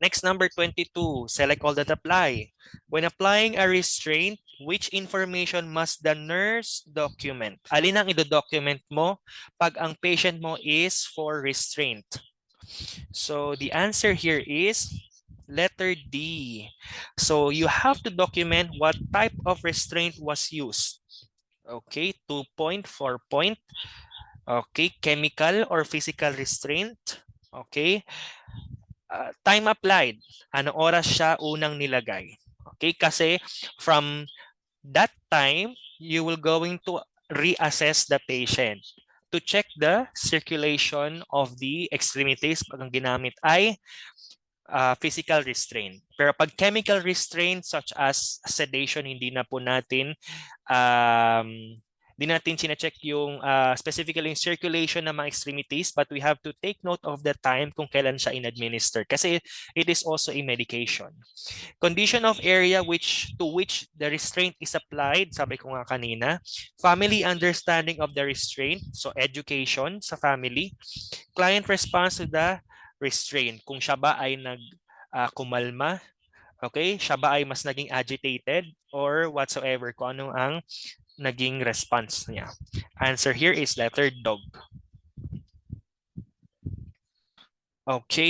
Next, number 22, select all that apply. When applying a restraint, which information must the nurse document? Alin ang i-document mo pag ang patient mo is for restraint? So the answer here is letter D. So you have to document what type of restraint was used. Okay, 2 point, 4 point. Okay, chemical or physical restraint. Okay, time applied. Anong oras siya unang nilagay? Okay, kasi from that time, you will going to reassess the patient to check the circulation of the extremities pag ang ginamit ay physical restraint. Pero pag chemical restraint such as sedation, hindi na po natin di natin sina-check yung specifically yung circulation ng mga extremities, but we have to take note of the time kung kailan siya in-administer kasi it is also a medication. Condition of area to which the restraint is applied, sabi ko nga kanina, family understanding of the restraint, so education sa family, client response to the restraint, kung siya ba ay kumalma, okay, siya ba ay mas naging agitated or whatsoever, kung ano ang naging response niya. Answer here is letter dog. Okay.